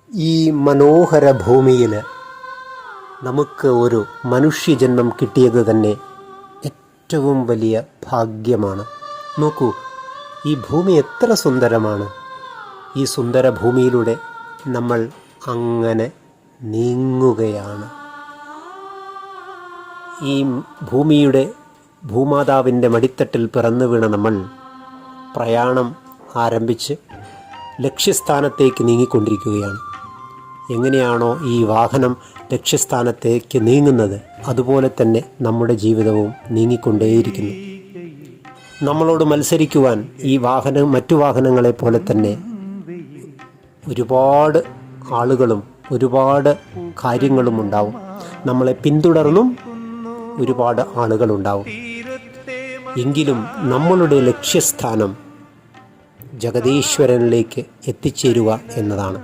ഈ മനോഹര ഭൂമിയിൽ നമുക്ക് ഒരു മനുഷ്യജന്മം കിട്ടിയത് തന്നെ ഏറ്റവും വലിയ ഭാഗ്യമാണ്. നോക്കൂ, ഈ ഭൂമി എത്ര സുന്ദരമാണ്. ഈ സുന്ദര ഭൂമിയിലൂടെ നമ്മൾ അങ്ങനെ നീങ്ങുകയാണ്. ഈ ഭൂമിയുടെ ഭൂമാതാവിൻ്റെ മടിത്തട്ടിൽ പിറന്നു വീണ നമ്മൾ പ്രയാണം ആരംഭിച്ച് ലക്ഷ്യസ്ഥാനത്തേക്ക് നീങ്ങിക്കൊണ്ടിരിക്കുകയാണ്. എങ്ങനെയാണോ ഈ വാഹനം ലക്ഷ്യസ്ഥാനത്തേക്ക് നീങ്ങുന്നത്, അതുപോലെ തന്നെ നമ്മുടെ ജീവിതവും നീങ്ങിക്കൊണ്ടേയിരിക്കുന്നു. നമ്മളോട് മത്സരിക്കുവാൻ ഈ വാഹനം മറ്റു വാഹനങ്ങളെ പോലെ തന്നെ ഒരുപാട് ആളുകളും ഒരുപാട് കാര്യങ്ങളും ഉണ്ടാവും. നമ്മളെ പിന്തുടർന്നും ഒരുപാട് ആളുകളുണ്ടാവും. എങ്കിലും നമ്മളുടെ ലക്ഷ്യസ്ഥാനം ജഗദീശ്വരനിലേക്ക് എത്തിച്ചേരുക എന്നതാണ്.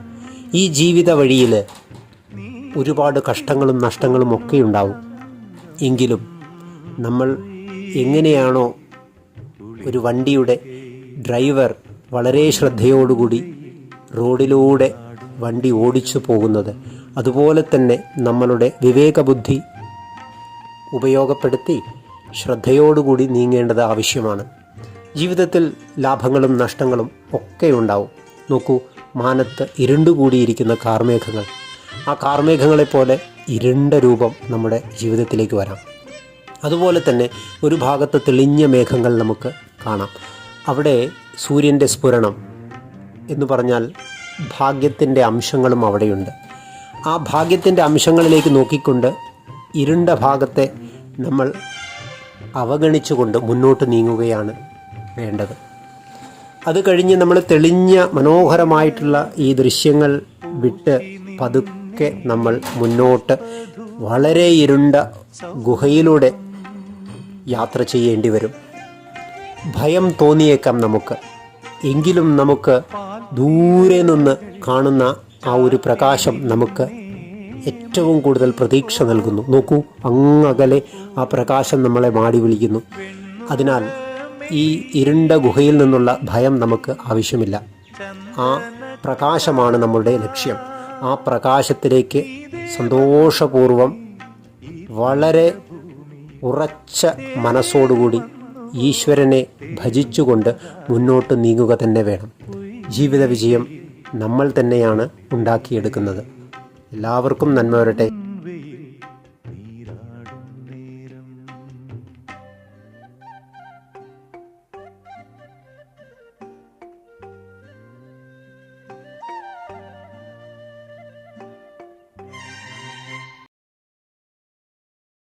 ഈ ജീവിത വഴിയിൽ ഒരുപാട് കഷ്ടങ്ങളും നഷ്ടങ്ങളും ഒക്കെ ഉണ്ടാവും. എങ്കിലും നമ്മൾ എങ്ങനെയാണോ ഒരു വണ്ടിയുടെ ഡ്രൈവർ വളരെ ശ്രദ്ധയോടുകൂടി റോഡിലൂടെ വണ്ടി ഓടിച്ചു പോകുന്നത്, അതുപോലെ തന്നെ നമ്മളുടെ വിവേകബുദ്ധി ഉപയോഗപ്പെടുത്തി ശ്രദ്ധയോടുകൂടി നീങ്ങേണ്ടത് ആവശ്യമാണ്. ജീവിതത്തിൽ ലാഭങ്ങളും നഷ്ടങ്ങളും ഒക്കെ ഉണ്ടാവും. നോക്കൂ, മാനത്ത് ഇരുണ്ടുകൂടിയിരിക്കുന്ന കാർമേഘങ്ങൾ, ആ കാർമേഘങ്ങളെപ്പോലെ ഇരുണ്ട രൂപം നമ്മുടെ ജീവിതത്തിലേക്ക് വരാം. അതുപോലെ തന്നെ ഒരു ഭാഗത്ത് തെളിഞ്ഞ മേഘങ്ങൾ നമുക്ക് കാണാം. അവിടെ സൂര്യൻ്റെ സ്ഫുരണം എന്ന് പറഞ്ഞാൽ ഭാഗ്യത്തിൻ്റെ അംശങ്ങളും അവിടെയുണ്ട്. ആ ഭാഗ്യത്തിൻ്റെ അംശങ്ങളിലേക്ക് നോക്കിക്കൊണ്ട് ഇരുണ്ട ഭാഗത്തെ നമ്മൾ അവഗണിച്ചുകൊണ്ട് മുന്നോട്ട് നീങ്ങുകയാണ് വേണ്ടത്. അത് കഴിഞ്ഞ് നമ്മൾ തെളിഞ്ഞ മനോഹരമായിട്ടുള്ള ഈ ദൃശ്യങ്ങൾ വിട്ട് പതുക്കെ നമ്മൾ മുന്നോട്ട് വളരെ ഇരുണ്ട ഗുഹയിലൂടെ യാത്ര ചെയ്യേണ്ടി വരും. ഭയം തോന്നിയേക്കാം നമുക്ക്. എങ്കിലും നമുക്ക് ദൂരെ നിന്ന് കാണുന്ന ആ ഒരു പ്രകാശം നമുക്ക് ഏറ്റവും കൂടുതൽ പ്രതീക്ഷ നൽകുന്നു. നോക്കൂ, അങ്ങകലെ ആ പ്രകാശം നമ്മളെ മാടി വിളിക്കുന്നു. അതിനാൽ ഈ ഇരുണ്ട ഗുഹയിൽ നിന്നുള്ള ഭയം നമുക്ക് ആവശ്യമില്ല. ആ പ്രകാശമാണ് നമ്മളുടെ ലക്ഷ്യം. ആ പ്രകാശത്തിലേക്ക് സന്തോഷപൂർവം വളരെ ഉറച്ച മനസ്സോടുകൂടി ഈശ്വരനെ ഭജിച്ചുകൊണ്ട് മുന്നോട്ട് നീങ്ങുക തന്നെ വേണം. ജീവിത വിജയം നമ്മൾ തന്നെയാണ് ഉണ്ടാക്കിയെടുക്കുന്നത്. എല്ലാവർക്കും നന്മ വരട്ടെ.